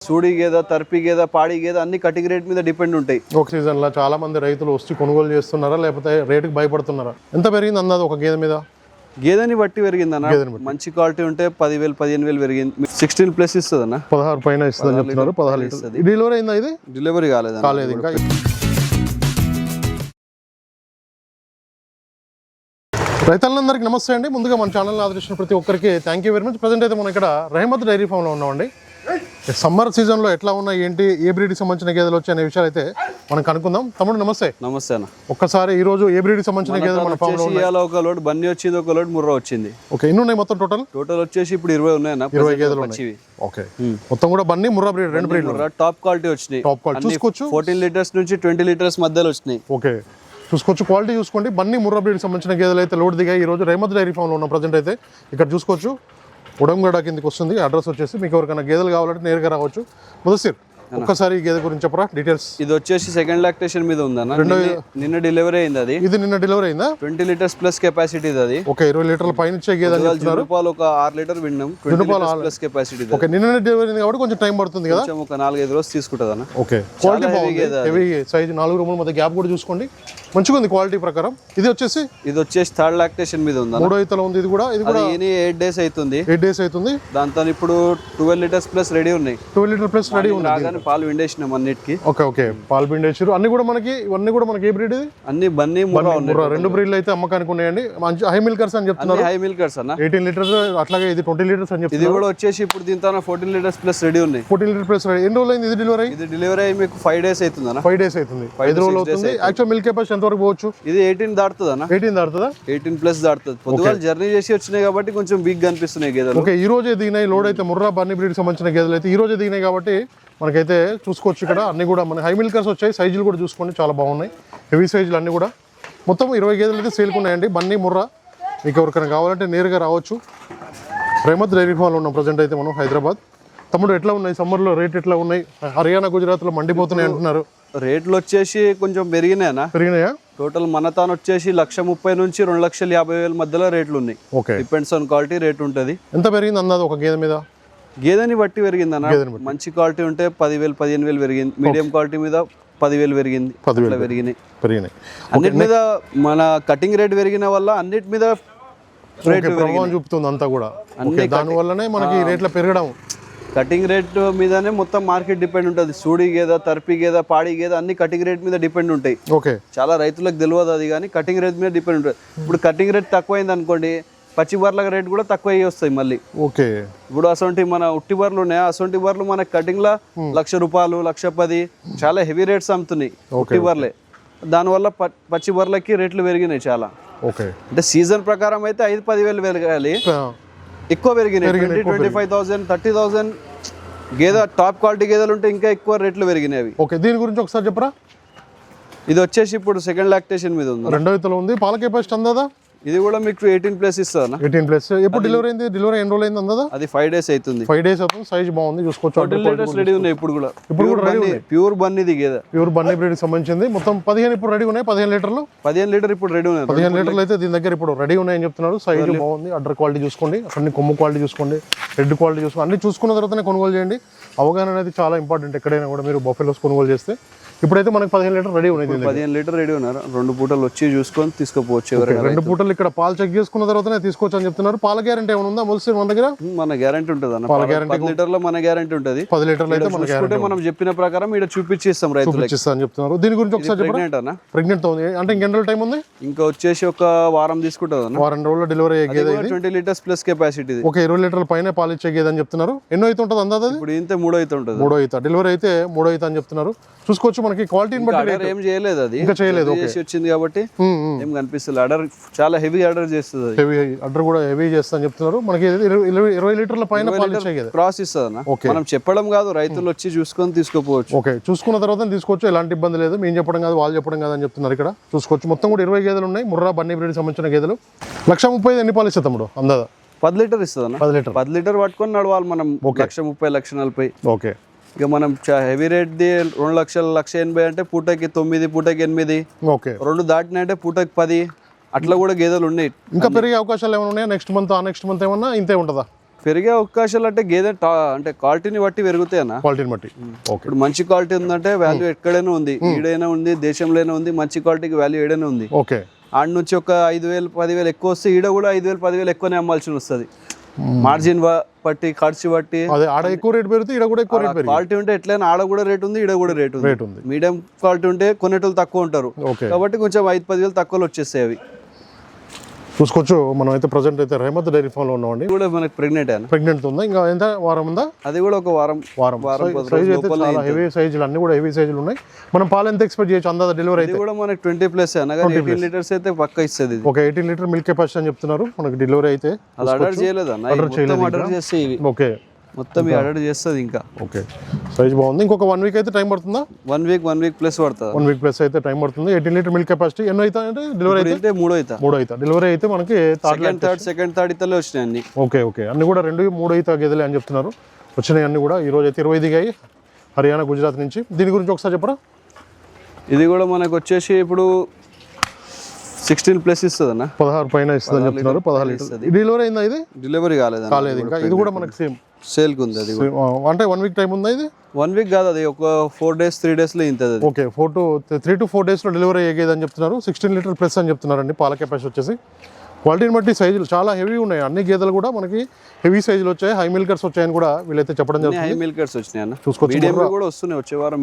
సూడి గేద, తర్పి గేద, పాడి గేద అన్ని కటింగ్ రేట్ మీద డిపెండ్ ఉంటాయి. ఒక సీజన్ లో చాలా మంది రైతులు వచ్చి కొనుగోలు చేస్తున్నారా లేకపోతే రేటుకి భయపడుతున్నారా? ఎంత పెరిగింది అన్నది ఒక గేదె మీద? గేదెని బట్టి పెరిగింది అన్న. మంచి క్వాలిటీ ఉంటే 10,000 15,000 పెరిగింది. 16+ ఇస్తుంది అన్న. 16 పైన ఇస్తుంది చెప్తున్నారు. 16 లీటర్ డెలివరీ అయిందా? ఇది డెలివరీ కాలేదు ఇంకా. రైతులందరికీ నమస్తే అండి. ముందుగా మన ఛానల్ ఆదరించిన ప్రతి ఒక్కరికి thank you very much. Present అయితే మనం ఇక్కడ రెహమత్ డైరీ ఫామ్లో ఉన్నామండి. సమ్మర్ సీజన్లో ఎట్లా ఉన్నాయి, ఏంటి, ఏ బ్రీడ్కి సంబంధించిన గేదెలు వచ్చాయనే విషయాలు అయితే మనం కనుక్కుందాం. తమ్ముడు నమస్తే. నమస్తే అన్న. ఒక్కసారి ఈ రోజు ఏ బ్రీడ్కి సంబంధించిన గేదెలు మన ఫామ్లో ఉన్నాయి? ఒక లోడ్ బన్నీ వచ్చింది, ఒక లోడ్ ముర్రా వచ్చింది. ఓకే, ఎన్ని ఉన్నాయి మొత్తం టోటల్ వచ్చేసి ఇప్పుడు 20 ఉన్నాయన్న. 20 గేదెలు ఉన్నాయి. ఓకే, మొత్తం కూడా బన్నీ ముర్రా బ్రీడ్, రెండు బ్రీడ్లు టాప్ క్వాలిటీ వచ్చినాయి. టాప్ క్వాలిటీ చూసుకోవచ్చు. 14 లీటర్స్ నుంచి 20 లీటర్స్ మధ్యలో వచ్చినాయి. ఓకే, చూసుకోవచ్చు. క్వాలిటీ చూసుకోండి. బన్నీ ముర్రా బ్రీడ్కి సంబంధించిన గేదెలు అయితే లోడ్ దిగాయి. ఈ రోజు రెహమత్ డైరీ ఫామ్లో ఉన్న ప్రజెంట్ అయితే ఇక్కడ చూసుకోవచ్చు. ఉడంగడ కిందకి వస్తుంది అడ్రస్ వచ్చేసి. మీకు ఎవరికైనా గేదెలు కావాలంటే నేరుగా రావచ్చు. ముదస్సిర్, ఒక్కసారి ఈ గేదె గురించి చెప్పరా డీటెయిల్స్. ఇది వచ్చేసి సెకండ్ లాక్టేషన్ మీద ఉందన్న. నిన్న డెలివరీ అయింది. అది ఇది నిన్న డెలివరీ అయిందా? 20 లీటర్స్ ప్లస్ కెపాసిటీ అది. ఓకే, 20 లీటర్ల పైన ఇచ్చే గేదె అంటున్నారు. ఒక 6 లీటర్ విన్నాం. 20 లీటర్స్ ప్లస్ కెపాసిటీ. ఓకే, నిన్న డెలివరీ అయింది కాబట్టి కొంచెం టైం పడుతుంది కదా. ఒక 4-5 రోజులు తీసుకుంటుంది అన్న. ఓకే, క్వాలిటీ బాగుంది. హెవీ సైజ్, 4 రూముల మధ్య గ్యాప్ కూడా చూసుకోండి, మంచిగా ఉంది క్వాలిటీ ప్రకారం. ఇది వచ్చేసి థర్డ్ లాక్టేషన్ మీద ఉంది. 3వ ఈతలో ఉంది. ఇది కూడా 8 డేస్ అవుతుంది. 8 డేస్ అవుతుంది. దాంతో ఇప్పుడు 12 లీటర్స్ ప్లస్ రెడీ ఉన్నాయి. 12 లీటర్ ప్లస్ రెడీ ఉంది. పాలు విండేసినాం అన్నిటికి. ఓకే, పాలు పిండేసారు. అన్ని కూడా మనకి ఇవన్నీ కూడా మనకి ఏ బ్రీడ్? ఇది అన్ని బన్నీ ముర్రా ఉన్నాయి. రెండు బ్రీడ్లు అయితే అమ్మకానికి ఉన్నాయండి. మంచి హై మిల్కర్స్ అని చెప్తున్నారు. హై మిల్కర్స్ అన్న. 18 లీటర్స్, అట్లాగే ఇది 20 లీటర్స్ అని చెప్తున్నారు. ఇది కూడా వచ్చేసి ఇప్పుడు దీంతో 14 లీటర్స్ ప్లస్ రెడీ ఉన్నాయి. 14 లీటర్ ప్లస్ రెడీ. ఎన్ని రోజులు అయింది ఇది డెలివరీ? ఇది డెలివరీ అయ్యి మీకు 5 డేస్ అవుతుంది అన్న. 5 డేస్ అవుతుంది. 5 రోజులు అవుతుంది. యాక్చువల్ మిల్క్ కెపాసిటీ ఎంత వరకు పోవచ్చు? ఇది 18 దాటుతుంది అన్న. 18 దాటుతుందా? 18 ప్లస్ దాటుతుంది. పొద్దుగా జర్నీ చేసి వచ్చినాయి కాబట్టి కొంచెం బిగ్ కనిపిస్తున్నాయి గేదెలు. ఓకే, ఈ రోజే దిగినాయి లోడ్ అయితే. ముర్రా బన్నీ బ్రీడ్ సంబంధించిన గేదెలు అయితే ఈ రోజే దిగినాయి కాబట్టి మనకైతే చూసుకోవచ్చు. ఇక్కడ అన్ని కూడా మన హై మిల్కర్స్ వచ్చాయి. సైజులు కూడా చూసుకోండి, చాలా బాగున్నాయి. హెవీ సైజులు అన్ని కూడా. మొత్తం 20 గేదెలు అయితే సేల్కి ఉన్నాయండి. బన్నీ ముర్రా. మీకు ఎవరికైనా కావాలంటే నేరుగా రావచ్చు. రెహమత్ డైరీ ఫామ్లో ఉన్నాం ప్రజెంట్ అయితే మనం, హైదరాబాద్. తమ్ముడు, ఎట్లా ఉన్నాయి సమ్మర్లో రేట్ ఎట్లా ఉన్నాయి? హర్యానా, గుజరాత్లో మండిపోతున్నాయి అంటున్నారు. రేట్లు వచ్చేసి కొంచెం పెరిగినాయనా? పెరిగినాయా? టోటల్ మన తాను వచ్చేసి 1,30,000 నుంచి 2,50,000 మధ్యలో రేట్లు ఉన్నాయి. Okay, depends on quality rate ఉంటుంది. ఎంత పెరిగింది అన్నది ఒక గేదె మీద? గేదెని బట్టి పెరిగింది అన్న. మంచి క్వాలిటీ ఉంటే 10,000 15,000 పెరిగింది. మీడియం క్వాలిటీ మీద 10,000 పెరిగింది. 10,000 పెరిగినాయి. అన్నిటి మీద మన కటింగ్ రేట్ పెరిగిన వల్ల అన్నిటి మీద రేట్ ప్రభావం చూపుతుంది అంతా కూడా. దాని వల్లనే మనకి రేట్ల పెరగడం. కటింగ్ రేట్ మీదనే మొత్తం మార్కెట్ డిపెండ్ ఉంటుంది. సూడి గేద, తర్పి గేద, పాడి గేద అన్ని కటింగ్ రేట్ మీద డిపెండ్ ఉంటాయి. ఓకే, చాలా రైతులకు తెలియదు అది, కానీ కటింగ్ రేట్ మీద డిపెండ్ ఉంటుంది. ఇప్పుడు కటింగ్ రేట్ తక్కువైంది అనుకోండి, పచ్చి బర్ల రేట్ కూడా తక్కువ అయ్యి వస్తాయి మళ్ళీ. ఓకే, ఇప్పుడు అసొంటి మన ఉట్టి బర్లు ఉన్నాయి. అసొంటి బర్లు మన కటింగ్ లా ₹1,00,000, ₹1,10,000 చాలా హెవీ రేట్స్ అమ్ముతున్నాయి ఉట్టి బర్లే. దానివల్ల పచ్చి బర్లకి రేట్లు పెరిగినాయి చాలా. ఓకే, అంటే సీజన్ ప్రకారం అయితే 5-10,000 పెరగాలి, ఎక్కువ పెరిగినాయి. 20,000-25,000 30,000 గేదె టాప్ క్వాలిటీ గేదెలు ఉంటే ఇంకా ఎక్కువ రేట్లు పెరిగినాయి. ఓకే, దీని గురించి ఒకసారి చెప్పరా. ఇది వచ్చేసి ఇప్పుడు సెకండ్ లాక్టేషన్ మీద ఉంది. 2వ ఈతలో ఉంది. పాల కెపాసిటీ అందా? ఇది కూడా మీకు 18+ ఇస్తుంది. 18+. ఎప్పుడు డెలివరీ అయింది? డెలివరీ ఎన్ని రోజులు అయింది అందా? అది 5 డేస్ అవుతుంది. 5 డేస్ అవుతుంది. సైజ్ బాగుంది, చూసుకోవచ్చు. రెడీ ఉన్నాయి ఇప్పుడు కూడా. రెడీ ఉన్నాయి. ప్యూర్ బన్నీది గేదె. ప్యూర్ బన్నీ బ్రీడ్ సంబంధించింది. మొత్తం 15 ఇప్పుడు రెడీ ఉన్నాయి. 15 లీటర్లు. 15 లీటర్ ఇప్పుడు రెడీ ఉన్నాయి. 15 లీటర్లు అయితే దీని దగ్గర ఇప్పుడు రెడీ ఉన్నాయని చెప్తున్నారు. సైజ్ బాగుంది. అడ్డర్ క్వాలిటీ చూసుకోండి, అన్ని కొమ్ము క్వాలిటీ చూసుకోండి, హెడ్ క్వాలిటీ చూసుకోండి. అన్ని చూసుకున్న తర్వాతనే కొనుగోలు చేయండి. అవగాహన అనేది చాలా ఇంపార్టెంట్. ఎక్కడైనా కూడా మీరు బఫెలోస్ కొనుగోలు చేస్తే. ఇప్పుడైతే మనకి 15 లీటర్ రెడీ ఉన్నాయి. 15 లీటర్ రెడీ ఉన్నారు. 2 పూటలు వచ్చి చూసుకొని తీసుకోవచ్చు. 2 పూటలు ఇక్కడ పాలు చెక్ చేసుకున్న తర్వాతనే తీసుకోవచ్చు అని చెప్తున్నారు. పాల గ్యారంటీ ఏమైనా ఉందా మొదటి మన దగ్గర? మన గ్యారంటీ ఉంటుంది అన్న. పాల గ్యారంటీ 10 లీటర్లో మన గ్యారంటీ ఉంటుంది. 10 లీటర్లు అయితే మన గ్యారంటీ. మనం చెప్పిన ప్రకారం ఇక్కడ చూపించి ఇస్తాం రైతులకు అని చెప్తున్నారు. దీని గురించి ఒకసారి చెప్పండి. ప్రెగ్నెంట్ ఉంది అంటే ఇంకెన్ని రోజులు టైం ఉంది? ఇంకా వచ్చేసి ఒక వారం తీసుకుంటుంది అన్న. వారం రోజుల్లో డెలివరీ అయ్యే గేదె. 20 లీటర్స్ ప్లస్ కెపాసిటీ. ఓకే, 20 లీటర్ల పైన పాలు ఇచ్చే గేదె అని చెప్తున్నారు. ఎన్నో అయితే ఉంటుంది అందాది? ఇప్పుడు ఇంతే 3వ అయితే ఉంటుంది. 3వ అయితే డెలివరీ అయితే 3వ అయితే అని చెప్తున్నారు. చూసుకోవచ్చు. మనకి క్వాలిటీని బట్టి ఏం చేయలేదు, అది ఇంకా చేయలేదు. వచ్చింది కాబట్టి ఏం కనిపిస్తుంది. ఆర్డర్ చాలా హెవీ ఆర్డర్ చేస్తుంది. హెవీ ఆర్డర్ కూడా హెవీ చేస్తా అని చెప్తున్నారు. మనకి 20 లీటర్ల పైన పాలు ఇచ్చే గేదె క్రాస్ ఇస్తుంది. మనం చెప్పడం కాదు, రైతులు వచ్చి చూసుకొని తీసుకోవచ్చు. ఓకే, చూసుకున్న తర్వాత తీసుకోవచ్చు. ఎలాంటి ఇబ్బంది లేదు. మేము చెప్పడం కాదు, వాళ్ళు చెప్పడం కాదు అని చెప్తున్నారు. ఇక్కడ చూసుకోవచ్చు. మొత్తం కూడా 20 గేదెలు ఉన్నాయి. ముర్రా బన్నీ బ్రీడ్ సంబంధించిన గేదెలు. 1,30,000 ఎన్ని పాలు ఇస్తుంది తమ్ముడు అందాదా? 10 లీటర్ ఇస్తుంది. 10 లీటర్ పట్టుకొని నడవాలి మనం. 1,30,000 1,40,000. ఓకే, ఇక మనం హెవీ రేట్ది 2,00,000 1,80,000 అంటే పూటకి 9 పూటకి 8. ఓకే, 2 దాటినాయి అంటే పూటకి 10 అట్లా కూడా గేదెలు ఉన్నాయి. ఇంకా పెరిగే అవకాశాలు ఏమైనా ఉన్నాయా నెక్స్ట్ మంత్? నెక్స్ట్ మంత్ ఏమన్నా ఇంతే ఉంటుందా? పెరిగే అవకాశాలు అంటే గేదె అంటే క్వాలిటీని బట్టి పెరుగుతాయి అన్న. క్వాలిటీని బట్టి. ఓకే, ఇప్పుడు మంచి క్వాలిటీ ఉందంటే వాల్యూ ఎక్కడైనా ఉంది, ఈడైనా ఉంది, దేశంలోనే ఉంది. మంచి క్వాలిటీకి వాల్యూ ఏడైనా ఉంది. ఓకే, ఆడ నుంచి ఒక 5,000 10,000 ఎక్కువ వస్తే ఈడ కూడా 5,000 10,000 ఎక్కువనే అమ్మాల్సి వస్తుంది. మార్జిన్ బట్టి, ఖర్చు బట్టి. అదే ఆడ ఎక్కువ రేట్ పెరిగితే ఈడ కూడా ఎక్కువ రేట్ పెరిగింది. క్వాలిటీ ఉంటే ఎట్లయినా ఆడ కూడా రేట్ ఉంది, ఈడ కూడా రేట్ ఉంది. మీడియం క్వాలిటీ ఉంటే కొనేటోళ్ళు తక్కువ ఉంటారు కాబట్టి కొంచెం 5-10,000 తక్కువలో వచ్చేస్తాయి. అవి చూసుకోవచ్చు. మనం అయితే ప్రజెంట్ అయితే రెహమత్ డైరీ ఫామ్ లో ఉన్నామండి. కూడా మనకి ప్రెగ్నెంట్ ఉందా? ఇంకా ఎంత వారం ఉందా? అది కూడా ఒక వారం. సైజ్ అయితే చాలా హెవీ సైజులు, అన్ని కూడా హెవీ సైజులు ఉన్నాయి. మనం పాలు ఎంత ఎక్స్పెక్ట్ చేయొచ్చు అందాజ డెలివరీ అయితే? కూడా మనకి 20+ అనగా 18 లీటర్స్ అయితే పక్కా ఇస్తుంది. ఒక 18 లీటర్ మిల్క్ కెపాసిటీ అని చెప్తున్నారు మనకి డెలివరీ అయితే. అది ఆర్డర్ చేయలేదు అన్న, ఆర్డర్ చేస్తే ఇవి ఓకే మొత్తం ఆర్డర్ చేస్తుంది. ఇంకా ఓకే, సైజ్ బాగుంది. ఇంకొక 1 వీక్ అయితే టైం పడుతుందా? 1 వీక్ ప్లస్ పడుతుంది. 1 వీక్ ప్లస్ అయితే టైం పడుతుంది. 18 లీటర్ మిల్క్ కెపాసిటీ. ఎన్నో అయితే అంటే డెలివరీ అయితే 3 అవుతా డెలివరీ అయితే మనకి సెకండ్ థర్డ్ ఇతలే వచ్చినాయి అన్ని. ఓకే ఓకే, అన్ని కూడా 2-3 అయితే గేదెలే అని చెప్తున్నారు. వచ్చినాయి అన్ని కూడా. ఈ రోజు అయితే 20 దిగాయి హర్యానా, గుజరాత్ నుంచి. దీని గురించి ఒకసారి చెప్పరా? ఇది కూడా మనకు వచ్చేసి ఇప్పుడు 16+ ఇస్తుంది అన్న. 16 పైన ఇస్తుంది అని చెప్తున్నారు. 16 లీటర్ డెలివరీ అయిందా? ఇది డెలివరీ కాలేదు ఇంకా. ఇది కూడా మనకి సేమ్ సేల్ కు ఉంది. అది అంటే 1 వీక్ టైం ఉందా? ఇది 1 వీక్ కాదు, అది ఒక 4 days 3 days లో ఇంతది. ఓకే, 3 to 4 days లో డెలివరీ అయ్యేది అని చెప్తున్నారు. 16 లీటర్ ప్లస్ అని చెప్తున్నారండి పాల కెపాసిటీ వచ్చేసి. క్వాలిటీని బట్టి సైజులు చాలా హెవీ ఉన్నాయి. అన్ని గేదెలు కూడా మనకి హెవీ సైజులు వచ్చాయి, హై మిల్కర్స్ వచ్చాయని కూడా వీళ్ళైతే చెప్పడం జరుగుతుంది. హై మిల్కర్స్ వచ్చినాయి అన్న. చూసుకోవచ్చు. మీడియం కూడా వస్తున్నాయి వచ్చే వారం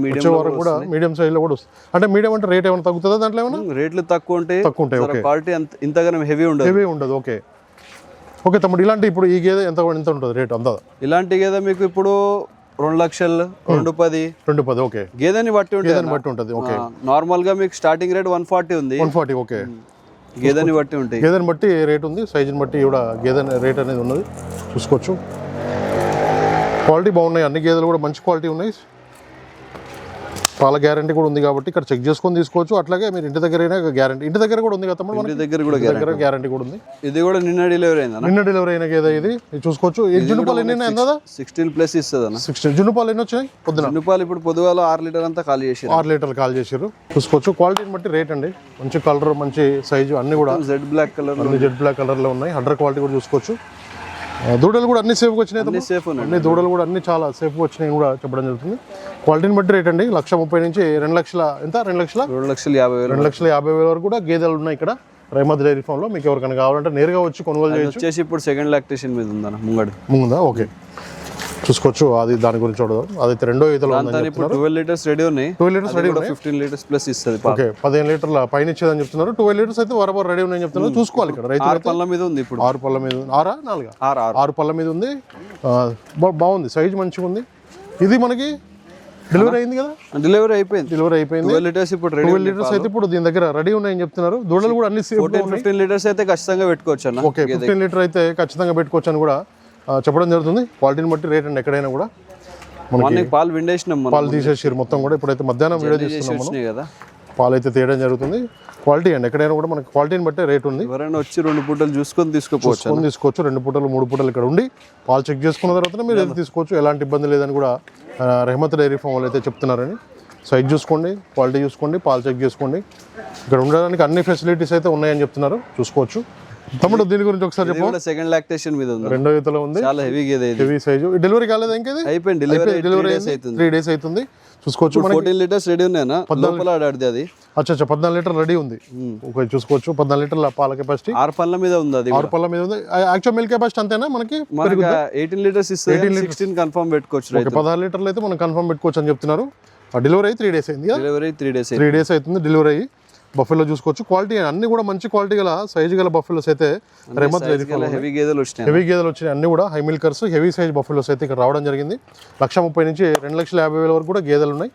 కూడా మీడియం సైజ్ లో కూడా వస్తుంది. అంటే మీడియం అంటే రేట్ ఏమైనా తగ్గుతుందా దాంట్లో? ఏమైనా రేట్లు తక్కువ ఉంటాయి. ఓకే, క్వాలిటీ ఇంతగానో హెవీ ఉండదు. ఓకే ఓకే తమ్ముడు, ఇలాంటి ఇప్పుడు ఈ గేదె ఎంత ఉంటుంది రేట్ అంతా? ఇలాంటి గేదె మీకు ఇప్పుడు 2 లక్షలు, 210. ఓకే, గేదెని బట్టి ఉంటుంది. ఓకే, నార్మల్ గా మీకు స్టార్టింగ్ రేట్ 140 ఉంది. 140. ఓకే, గేదెని బట్టి ఉంటాయి. గేదెని బట్టి రేట్ ఉంది, సైజుని బట్టి కూడా గేదె రేట్ అనేది ఉన్నది. చూసుకోవచ్చు. క్వాలిటీ బాగున్నాయి, అన్ని గేదెలు కూడా మంచి క్వాలిటీ ఉన్నాయి. పాల గ్యారంటీ కూడా ఉంది కాబట్టి ఇక్కడ చెక్ చేసుకొని తీసుకోవచ్చు. అట్లాగే మీరు ఇంటి దగ్గర గ్యారంటీ, ఇంటి దగ్గర కూడా ఉంది కదా తమ్ముడు? ఇంటి దగ్గర కూడా గ్యారంటీ కూడా ఉంది. ఇది కూడా నిన్న డెలివరీ అయిన గేదె ఇది. చూసుకోవచ్చు. జున్నుపాలు ఎన్ని ఉన్నాయి? 16+ ఇస్తుంది అన్న. 16. జున్నుపాలు ఎన్ని వచ్చినాయి పొద్దున? జున్నుపాలు ఇప్పుడు పొద్దుగాల 6 లీటర్ అంతా ఖాళీ చేశారు. 6 లీటర్లు ఖాళీ చేశారు. చూసుకోవచ్చు. క్వాలిటీని బట్టి రేట్ అండి. మంచి కలర్, మంచి సైజు, అన్ని కూడా జెడ్ బ్లాక్ కలర్ లో ఉన్నాయి. హండ్రెడ్ క్వాలిటీ కూడా చూసుకోవచ్చు. దూడలు కూడా అన్ని సేఫ్గా వచ్చినాయి. అన్ని దూడలు కూడా అన్ని చాలా సేఫ్గా వచ్చినాయి కూడా చెప్పడం జరుగుతుంది. క్వాలిటీని బట్టి రేట్ అండి. 130,000 నుంచి 2 లక్షల ఎంత? 2,50,000 వరకు కూడా గేదెలు ఉన్నాయి ఇక్కడ రెహమత్ డైరీ ఫామ్ లో. మీకు ఎవరికైనా కావాలంటే నేరుగా వచ్చి కొనుగోలు చేయొచ్చు. ఇప్పుడు సెకండ్ లాక్టేషన్ మీద ఉందన్న ముందా? ఓకే, చూసుకోవచ్చు. అది దాని గురించి చూడదు. అదైతే రెండో ఈతలో 12 లీటర్స్ రెడీ ఉన్నాయి. 12 లీటర్స్ రెడీ, 15 లీటర్స్ ప్లస్ ఇస్తుంది. ఓకే, 15 లీటర్ల పైన ఇచ్చేదని చెప్తున్నారు. 12 లీటర్స్ అయితే వరబర్ రెడీ ఉన్నాయని చెప్తున్నారు. చూసుకోవాలి. ఇక్కడ రైతు 6 పళ్ళ మీద ఉంది. ఇప్పుడు 6 పళ్ళ మీద, 6 పళ్ళ మీద ఉంది. బాగుంది, సైజ్ మంచిగా ఉంది. ఇది మనకి డెలివరీ అయింది కదా? డెలివరీ అయిపోయింది. 12 లీటర్స్ ఇప్పుడు 12 లీటర్స్ అయితే ఇప్పుడు దీని దగ్గర రెడీ ఉన్నాయని చెప్తున్నారు. దూడలు కూడా అన్ని 15 లీటర్స్ అయితే ఖచ్చితంగా పెట్టుకోవచ్చు అన్న. ఓకే, 15 లీటర్ అయితే ఖచ్చితంగా పెట్టుకోవచ్చు అని కూడా చెప్పడం జరుగుతుంది. క్వాలిటీని బట్టి రేట్ అండి. ఎక్కడైనా కూడా మనకి పాలు విండేసినాం, పాలు తీసేసారు మొత్తం కూడా. ఇప్పుడైతే మధ్యాహ్నం వీడియో తీస్తున్నాం కదా, పాలు అయితే తీయడం జరుగుతుంది. క్వాలిటీ అండి. ఎక్కడైనా కూడా మనకి క్వాలిటీని బట్టే రేట్ ఉంది. ఎవరైనా వచ్చి 2 పూటలు చూసుకొని తీసుకోవచ్చు. 2 పూటలు 3 పూటలు ఇక్కడ ఉండి పాలు చెక్ చేసుకున్న తర్వాత మీరు ఏది తీసుకోవచ్చు. ఎలాంటి ఇబ్బంది లేదని కూడా రెహమత్ డైరీ ఫామ్ వాళ్ళు అయితే చెప్తున్నారని. సైజ్ చూసుకోండి, క్వాలిటీ చూసుకోండి, పాలు చెక్ చేసుకోండి. ఇక్కడ ఉండడానికి అన్ని ఫెసిలిటీస్ అయితే ఉన్నాయని చెప్తున్నారు. చూసుకోవచ్చు. తమ్ముడు దీని గురించి ఒకసారి చెప్పు. సెకండ్ లాక్టేషన్ మీద ఉంది, రెండో ఈతలో ఉంది. చాలా హెవీ గేదె, హెవీ సైజు. డెలివరీ కాలేదు ఇంకా? అయిపోయింది. డెలివరీ 3 days అవుతుంది. చూసుకోవచ్చు. 14 లీటర్స్ రెడీ ఉన్నాయన్నా. లోపల ఆడాది అది. అచ్చా, 14 లీటర్ రెడీ ఉంది. చూసుకోవచ్చు. 14 లీటర్ల పాల కెపాసిటీ 6 పళ్ళ మీద ఉంది. అది 6 పళ్ళ మీద ఉంది. యాక్చువల్ మిల్క్ కెపాసిటీ అంతేనా మనకి? 18 లీటర్స్ ఇస్తుంది. 16 కన్ఫర్మ్ పెట్టుకోవచ్చు. 16 లీటర్లు అయితే మనం కన్ఫర్మ్ పెట్టుకోవచ్చు అని చెప్తున్నారు. డెలివరీ 3 days అయింది. డెలివరీ 3 days అవుతుంది డెలివరీ అయ్యి. బఫెలో చూసుకోవచ్చు. క్వాలిటీ అన్ని కూడా మంచి క్వాలిటీ గల సైజు గల బఫెలోస్ అయితే రెహమత్ డైరీ ఫామ్ హెవీ గేదెలు వచ్చినాయి. అన్ని కూడా high milkers, heavy size buffaloes అయితే ఇక్కడ రావడం జరిగింది. 130,000 నుంచి 2,50,000 వరకు కూడా గేదెలు ఉన్నాయి.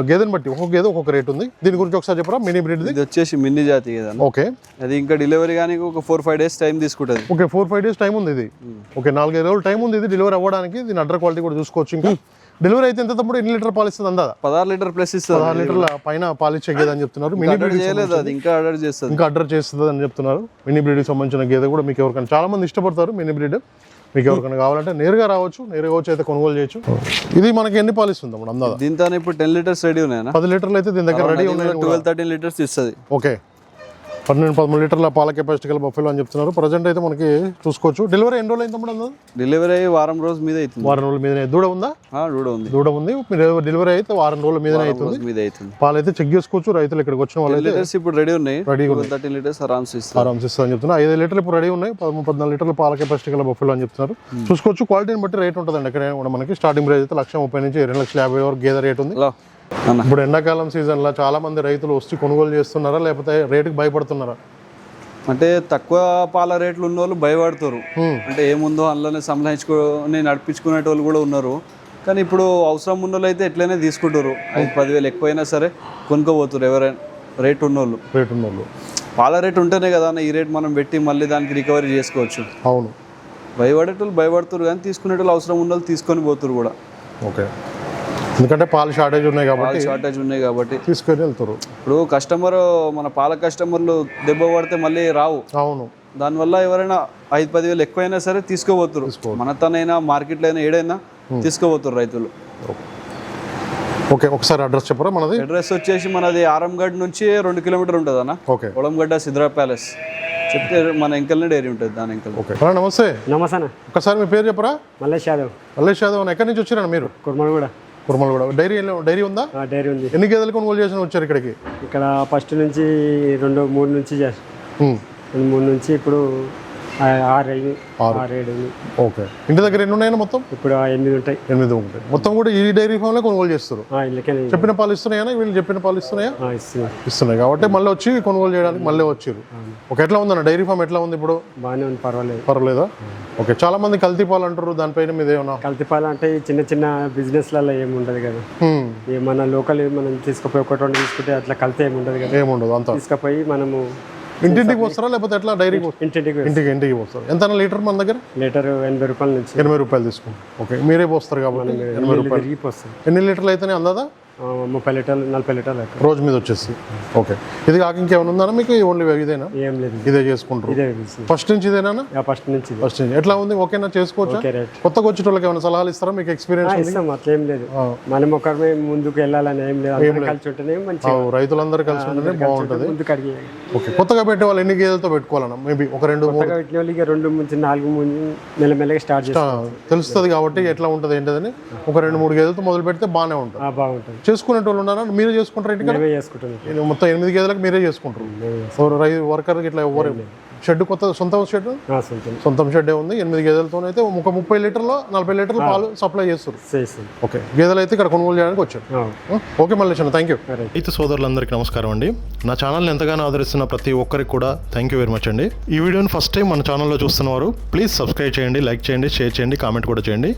గేదెని బట్టి ఒక్కొక్క గేదె ఒక్కొక్క రేట్ ఉంది. దీని గురించి ఒకసారి చెప్పరా? మినీ బ్రీడ్ ఇది వచ్చేసి మినీ జాతి గేదె. ఓకే, అది ఇంకా డెలివరీ కానీ ఒక 4-5 days టైం తీసుకుంటుంది. ఓకే, 4-5 days టైం ఉంది. ఇది ఓకే, 4-5 రోజులు టైం ఉంది ఇది డెలివరీ అవ్వడానికి. దీని అడ్డర్ క్వాలిటీ కూడా చూసుకోవచ్చు. ఇంకా డెలివరీ అయితే ఎంత తమ్ముడు? 8 లీటర్ పాలు ఇస్తుంది? అందా 16 లీటర్ ప్లస్ ఇస్తుంది. 16 లీటర్ల పైన పాలు ఇచ్చే గేదె అని చెప్తున్నారు. మినీ బ్రీడ్ ఇంకా ఆర్డర్ చేస్తుంది అని చెప్తున్నారు. మినీ బ్రీడ్కి సంబంధించిన గేదె కూడా మీకు ఎవరికైనా చాలా మంది ఇష్టపడతారు. మినీ బ్రీడ్ మీకు ఎవరికైనా కావాలంటే నేరుగా రావచ్చు, నేరుగా వచ్చి అయితే కొనుగోలు చేయొచ్చు. ఇది మనకి ఎన్ని పాలు ఇస్తుంది అప్పుడు? అందా దీంతో ఇప్పుడు 10 లీటర్స్ రెడీ ఉన్నాయి. 10 లీటర్లు అయితే దీని దగ్గర రెడీ ఉన్నాయి. 12-13 లీటర్స్ ఇస్తుంది. ఓకే, 12-13 లీటర్ల పాల కెపాసిటీ గల బఫెలో అని చెప్తున్నారు. ప్రజెంట్ అయితే మనకి చూసుకోవచ్చు. డెలివరీ ఎన్ని రోజులు అయింది తమ్ముడు? డెలివరీ అయ్యి వారం రోజు మీద అవుతుంది. వారం రోజుల మీదనే. దూడ ఉందా? దూడ ఉంది. డెలివరీ అయితే వారం రోజుల మీదనే అవుతుంది. పాలు అయితే చెక్ చేసుకోవచ్చు. రైతులు ఇక్కడికి వచ్చిన వాళ్ళు లీటర్స్ ఇప్పుడు రెడీ ఉన్నాయి. 13 లీటర్స్ ఆరామ్స్ ఇస్తారు అని చెప్తున్నారు. 5 లీటర్లు ఇప్పుడు రెడీ ఉన్నాయి. 13-14 లీటర్ల పాల కెపాసిటీ గల బఫెలో అని చెప్తున్నారు. చూసుకోవచ్చు. క్వాలిటీని బట్టి రేట్ ఉంటుందండి. ఇక్కడ కూడా మనకి స్టార్టింగ్ ప్రైస్ అయితే 1,30,000 నుంచి 2,50,000 వరకు గేదె రేట్ ఉంది. ఇప్పుడు ఎండాకాలం సీజన్ లో చాలా మంది రైతులు వచ్చి కొనుగోలు చేస్తున్నారా లేకపోతే రేటుకి భయపడుతున్నారా? అంటే తక్కువ పాల రేట్లు ఉన్న వాళ్ళు భయపడతారు. అంటే ఏముందో అందులోనే సంపాదించుకొని నడిపించుకునే వాళ్ళు కూడా ఉన్నారు. కానీ ఇప్పుడు అవసరం ఉన్న వాళ్ళు అయితే ఎట్లయినా తీసుకుంటారు. 5-10,000 ఎక్కువైనా సరే కొనుక్కోపోతారు ఎవరైనా రేట్ ఉన్నోళ్ళు. పాల రేట్ ఉంటేనే కదా ఈ రేట్ మనం పెట్టి మళ్ళీ దానికి రికవరీ చేసుకోవచ్చు. అవును, భయపడేటోళ్ళు భయపడుతారు కానీ తీసుకునేటోళ్ళు అవసరం ఉన్న వాళ్ళు తీసుకొని పోతారు కూడా. ఓకే, ఎందుకంటే పాలు షార్టేజ్ ఉన్నాయి కాబట్టి తీసుకొని వెళ్తారు. ఇప్పుడు మన పాల కస్టమర్లు దెబ్బ పడితే మళ్ళీ రావు. అవును, దానివల్ల ఎవరైనా 5-10,000 ఎక్కువైనా సరే తీసుకోబోతురు. మన తనైనా మార్కెట్లో అయినా ఏడైనా తీసుకోబోతురు రైతులు. ఓకే, ఒకసారి అడ్రస్ చెప్పరా? మనది అడ్రస్ వచ్చేసి మనది ఆరంగడ్ నుంచి 2 కిలోమీటర్ ఉంటుంది అన్న. ఓకే, పొలంగడ్డ సిద్రా ప్యాలెస్ చెప్తే మన ఎంకల్నే డైరీ ఉంటుంది. దాని ఎంకల్. ఓకే, నమస్తే. నమస్తే అన్న. ఒకసారి మీ పేరు చెప్పరా? మల్లేష్ యాదవ్. ఎక్కడి నుంచి వచ్చారన్న మీరు? కుర్మలగూడ. డైరీ ఉందా? డైరీ ఉంది. ఎన్ని గేదెలు కొనుగోలు చేసిన వచ్చారు ఇక్కడికి? ఇక్కడ ఫస్ట్ నుంచి 2-3 నుంచి 3 నుంచి ఇప్పుడు 6-7. ఓకే, ఇంటి దగ్గర ఎన్ని ఉన్నాయన్న మొత్తం? ఇప్పుడు 8 ఉంటాయి. 8 ఉంటాయి మొత్తం. కూడా ఈ డైరీ ఫామ్ లో కొనుగోలు చేస్తారు. చెప్పిన పాలు ఇస్తున్నాయా? వీళ్ళు చెప్పిన పాలు ఇస్తున్నాయా? ఇస్తున్నాయి కాబట్టి మళ్ళీ వచ్చి కొనుగోలు చేయడానికి మళ్ళీ వచ్చారు. ఓకే, ఎట్లా ఉందన్న డైరీ ఫామ్? ఎట్లా ఉంది ఇప్పుడు? బాగానే ఉంది, పర్వాలేదా? ఓకే, చాలా మంది కల్తీ పాలు అంటారు, దానిపైన మీద ఏమన్నా? కల్తీ పాలు అంటే చిన్న చిన్న బిజినెస్ లలో ఏమి ఉండదు కదా. మన లోకల్ మనం తీసుకుపోయి 1-2 తీసుకుంటే అట్లా కల్తీ ఏమి ఉండదు కదా. ఏముండదు, అంతా తీసుకుపోయి మనము ఇంటింటికి వస్తారా లేకపోతే ఎట్లా? డైరీకి ఇంటికి వస్తారు. ఎంత లీటర్ మన దగ్గర? లీటర్ 80 రూపాయల నుంచి 80 రూపాయలు తీసుకుంటాం. ఓకే, మీరే పోస్తారు కాబట్టి 80 రూపాయలు. ఎన్ని లీటర్లు అయితేనే అందాదా? 30 లీటర్లు 40 లీటర్లు రోజు మీద వచ్చేసి. ఓకే, ఇది కాక ఇంకేమైనా ఉందా మీకు? ఓన్లీ ఇదేనా? ఏం లేదు, ఇదే చేసుకుంటారు. ఫస్ట్ నుంచి ఇదేనా? ఫస్ట్ నుంచి. ఎట్లా ఉంది? ఓకేనా? చేసుకోవచ్చా? కొత్తగా వచ్చేటోళ్ళకి ఏమైనా సలహాలు ఇస్తారా? మీకు ఎక్స్పీరియన్స్? అట్లేం లేదు, మనం ఒకరి ముందుకు వెళ్ళాలని ఏం లేదు. కలిసి ఉంటేనే మంచిగా, రైతులందరూ కలిసి ఉంటేనే బాగుంటుంది. ఓకే, కొత్తగా పెట్టే వాళ్ళు ఎన్ని గేదెలతో పెట్టుకోవాలన్నా? మేబీ ఒక 2-3 పెట్టిన వాళ్ళకి 2-4 మెల్లమెల్లగా స్టార్ట్ చేస్తాం. తెలుస్తుంది కాబట్టి ఎట్లా ఉంటుంది ఏంటని. ఒక 2-3 గేదెలతో మొదలు పెడితే బాగుంటుంది. చేసుకునే వాళ్ళు ఉన్నారా? మీరే చేసుకుంటారు? ఇంటికి మొత్తం 8 గేదెలకు మీరే చేసుకుంటారు. వర్కర్ ఇట్లా ఎవరు? షెడ్ కొత్త సొంతం షెడ్ ఉంది. 8 గేదెలతో అయితే ఒక 30 లీటర్లు 40 లీటర్లు పాలు సప్లై చేస్తారు. ఓకే, గేదెలు అయితే ఇక్కడ కొనుగోలు చేయడానికి వచ్చారు. Okay Mallesh, thank you. రైతు సోదరులందరికీ నమస్కారం అండి. నా ఛానల్ని ఎంతగానో ఆదరిస్తున్న ప్రతి ఒక్కరికి కూడా థ్యాంక్ యూ వెరీ మచ్ అండి. ఈ వీడియోని ఫస్ట్ టైం మన ఛానల్లో చూస్తున్నవారు ప్లీజ్ సబ్స్క్రైబ్ చేయండి, లైక్ చేయండి, షేర్ చేయండి, కామెంట్ కూడా చేయండి.